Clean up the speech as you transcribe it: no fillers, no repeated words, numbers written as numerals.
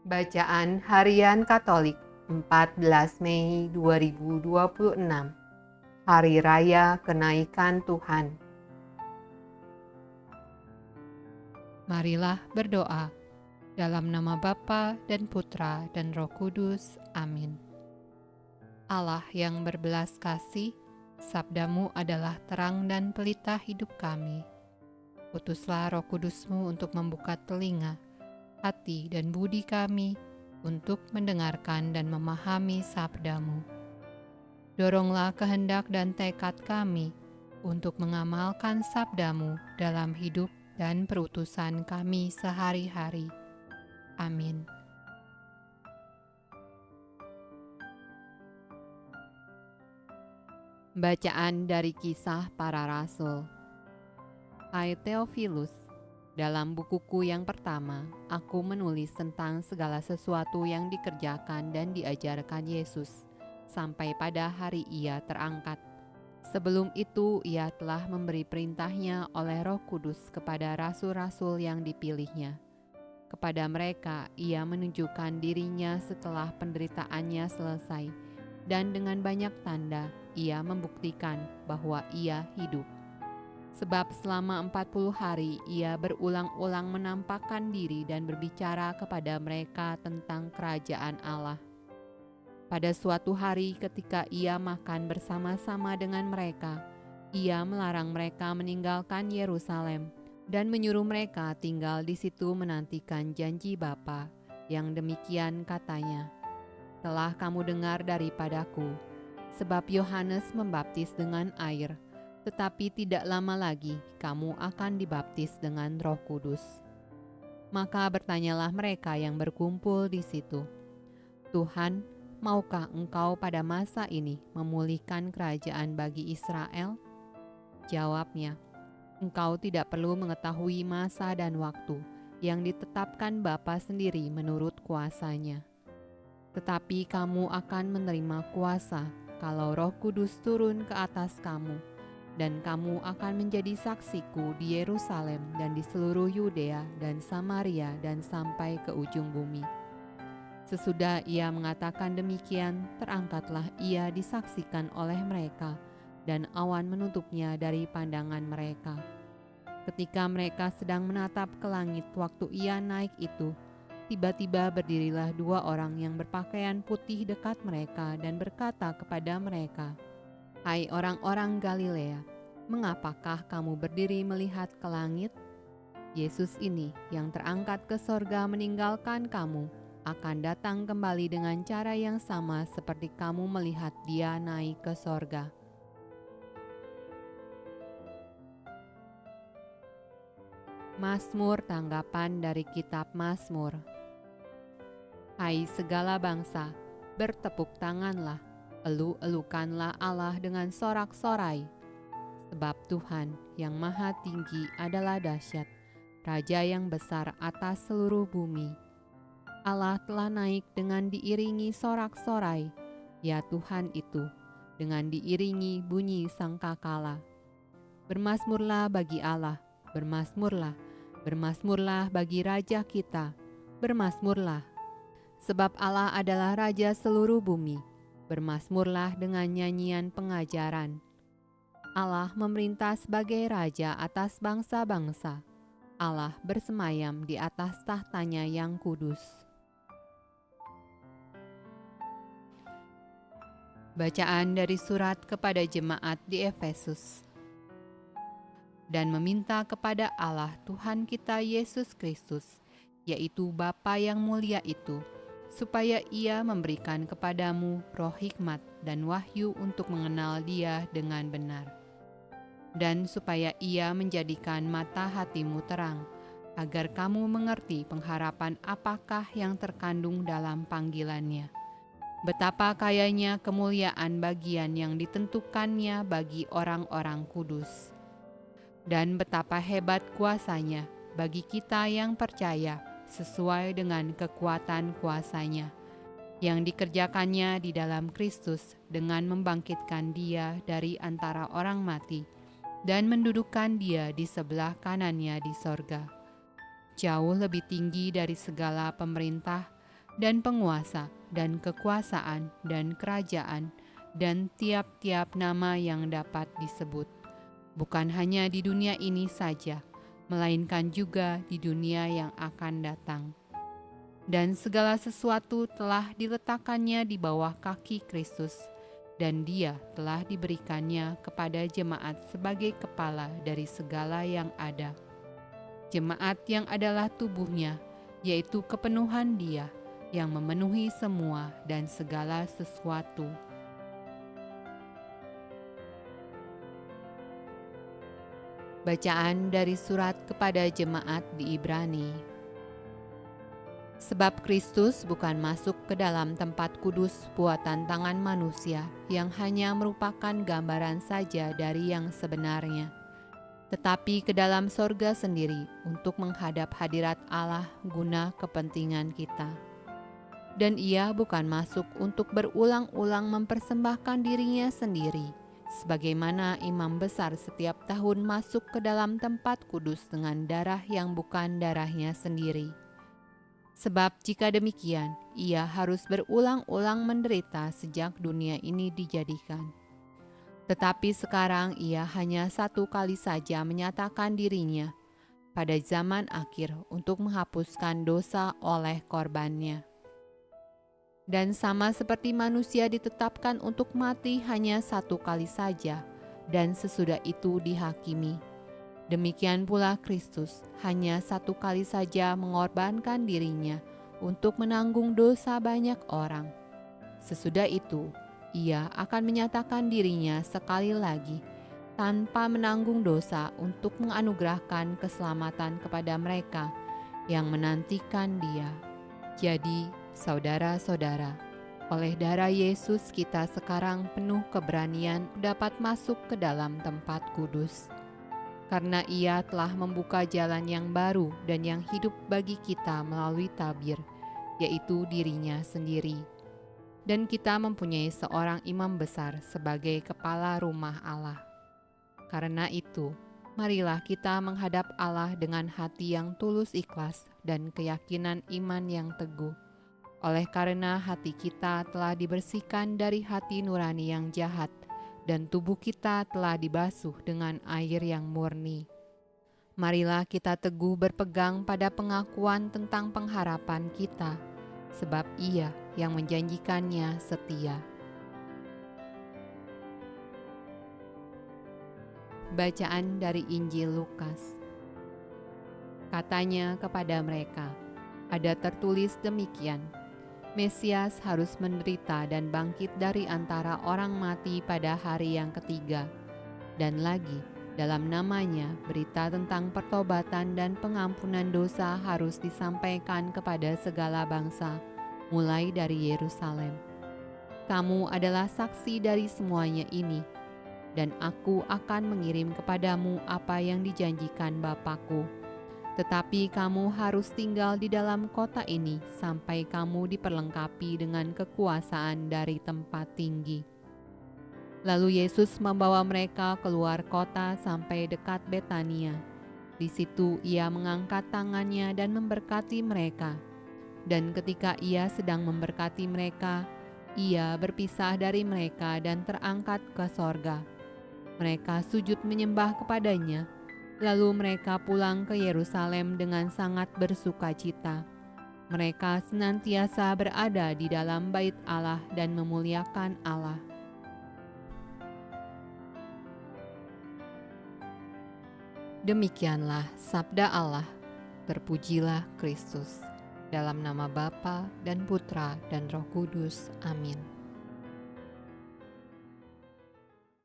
Bacaan Harian Katolik 14 Mei 2026, Hari Raya Kenaikan Tuhan. Marilah berdoa dalam nama Bapa dan Putra dan Roh Kudus. Amin. Allah yang berbelas kasih, sabdamu adalah terang dan pelita hidup kami. Utuslah Roh Kudusmu untuk membuka telinga, hati dan budi kami untuk mendengarkan dan memahami sabdamu. Doronglah kehendak dan tekad kami untuk mengamalkan sabdamu dalam hidup dan perutusan kami sehari-hari. Amin. Bacaan dari Kisah Para Rasul. Hai Theophilus, dalam bukuku yang pertama, aku menulis tentang segala sesuatu yang dikerjakan dan diajarkan Yesus, sampai pada hari Ia terangkat. Sebelum itu, Ia telah memberi perintahnya oleh Roh Kudus kepada rasul-rasul yang dipilihnya. Kepada mereka, Ia menunjukkan dirinya setelah penderitaannya selesai, dan dengan banyak tanda, Ia membuktikan bahwa Ia hidup. Sebab selama 40 hari Ia berulang-ulang menampakkan diri dan berbicara kepada mereka tentang kerajaan Allah. Pada suatu hari ketika Ia makan bersama-sama dengan mereka, Ia melarang mereka meninggalkan Yerusalem dan menyuruh mereka tinggal di situ menantikan janji Bapa, yang demikian katanya, "Telah kamu dengar daripadaku, sebab Yohanes membaptis dengan air, tetapi tidak lama lagi kamu akan dibaptis dengan Roh Kudus." Maka bertanyalah mereka yang berkumpul di situ, "Tuhan, maukah Engkau pada masa ini memulihkan kerajaan bagi Israel?" Jawabnya, "Engkau tidak perlu mengetahui masa dan waktu yang ditetapkan Bapa sendiri menurut kuasanya. Tetapi kamu akan menerima kuasa kalau Roh Kudus turun ke atas kamu, dan kamu akan menjadi saksiku di Yerusalem dan di seluruh Yudea dan Samaria dan sampai ke ujung bumi." Sesudah Ia mengatakan demikian, terangkatlah Ia disaksikan oleh mereka, dan awan menutupnya dari pandangan mereka. Ketika mereka sedang menatap ke langit waktu Ia naik itu, tiba-tiba berdirilah dua orang yang berpakaian putih dekat mereka dan berkata kepada mereka, "Hai orang-orang Galilea, mengapakah kamu berdiri melihat ke langit? Yesus ini yang terangkat ke sorga meninggalkan kamu, akan datang kembali dengan cara yang sama seperti kamu melihat Dia naik ke sorga." Mazmur tanggapan dari kitab Mazmur. Hai segala bangsa, bertepuk tanganlah, elu-elukanlah Allah dengan sorak-sorai. Sebab Tuhan yang maha tinggi adalah dahsyat, Raja yang besar atas seluruh bumi. Allah telah naik dengan diiringi sorak-sorai, ya Tuhan itu, dengan diiringi bunyi sangkakala. Bermazmurlah bagi Allah, bermazmurlah, bermazmurlah bagi Raja kita, bermazmurlah. Sebab Allah adalah Raja seluruh bumi, bermazmurlah dengan nyanyian pengajaran. Allah memerintah sebagai Raja atas bangsa-bangsa, Allah bersemayam di atas tahtanya yang kudus. Bacaan dari surat kepada jemaat di Efesus. Dan meminta kepada Allah Tuhan kita Yesus Kristus, yaitu Bapa yang mulia itu, supaya Ia memberikan kepadamu roh hikmat dan wahyu untuk mengenal Dia dengan benar, dan supaya Ia menjadikan mata hatimu terang, agar kamu mengerti pengharapan apakah yang terkandung dalam panggilannya, betapa kayanya kemuliaan bagian yang ditentukannya bagi orang-orang kudus, dan betapa hebat kuasanya bagi kita yang percaya sesuai dengan kekuatan kuasanya, yang dikerjakannya di dalam Kristus dengan membangkitkan Dia dari antara orang mati dan mendudukkan Dia di sebelah kanannya di sorga, jauh lebih tinggi dari segala pemerintah dan penguasa, dan kekuasaan, dan kerajaan, dan tiap-tiap nama yang dapat disebut, bukan hanya di dunia ini saja, melainkan juga di dunia yang akan datang. Dan segala sesuatu telah diletakkannya di bawah kaki Kristus, dan Dia telah diberikannya kepada jemaat sebagai kepala dari segala yang ada. Jemaat yang adalah tubuhnya, yaitu kepenuhan Dia yang memenuhi semua dan segala sesuatu. Bacaan dari surat kepada jemaat di Ibrani. Sebab Kristus bukan masuk ke dalam tempat kudus buatan tangan manusia yang hanya merupakan gambaran saja dari yang sebenarnya, tetapi ke dalam sorga sendiri untuk menghadap hadirat Allah guna kepentingan kita. Dan Ia bukan masuk untuk berulang-ulang mempersembahkan dirinya sendiri, sebagaimana imam besar setiap tahun masuk ke dalam tempat kudus dengan darah yang bukan darahnya sendiri. Sebab jika demikian, Ia harus berulang-ulang menderita sejak dunia ini dijadikan. Tetapi sekarang Ia hanya satu kali saja menyatakan dirinya pada zaman akhir untuk menghapuskan dosa oleh korbannya. Dan sama seperti manusia ditetapkan untuk mati hanya satu kali saja, dan sesudah itu dihakimi, demikian pula Kristus hanya satu kali saja mengorbankan dirinya untuk menanggung dosa banyak orang. Sesudah itu, Ia akan menyatakan dirinya sekali lagi tanpa menanggung dosa untuk menganugerahkan keselamatan kepada mereka yang menantikan Dia. Jadi, saudara-saudara, oleh darah Yesus kita sekarang penuh keberanian dapat masuk ke dalam tempat kudus. Karena Ia telah membuka jalan yang baru dan yang hidup bagi kita melalui tabir, yaitu dirinya sendiri. Dan kita mempunyai seorang imam besar sebagai kepala rumah Allah. Karena itu, marilah kita menghadap Allah dengan hati yang tulus ikhlas dan keyakinan iman yang teguh. Oleh karena hati kita telah dibersihkan dari hati nurani yang jahat, dan tubuh kita telah dibasuh dengan air yang murni. Marilah kita teguh berpegang pada pengakuan tentang pengharapan kita, sebab Ia yang menjanjikannya setia. Bacaan dari Injil Lukas. Katanya kepada mereka, ada tertulis demikian, Mesias harus menderita dan bangkit dari antara orang mati pada hari yang ketiga. Dan lagi, dalam namanya berita tentang pertobatan dan pengampunan dosa harus disampaikan kepada segala bangsa, mulai dari Yerusalem. Kamu adalah saksi dari semuanya ini, dan aku akan mengirim kepadamu apa yang dijanjikan Bapa-Ku. Tetapi kamu harus tinggal di dalam kota ini sampai kamu diperlengkapi dengan kekuasaan dari tempat tinggi. Lalu Yesus membawa mereka keluar kota sampai dekat Betania. Di situ Ia mengangkat tangannya dan memberkati mereka. Dan ketika Ia sedang memberkati mereka, Ia berpisah dari mereka dan terangkat ke sorga. Mereka sujud menyembah kepadanya. Lalu mereka pulang ke Yerusalem dengan sangat bersukacita. Mereka senantiasa berada di dalam bait Allah dan memuliakan Allah. Demikianlah sabda Allah. Terpujilah Kristus. Dalam nama Bapa dan Putra dan Roh Kudus. Amin.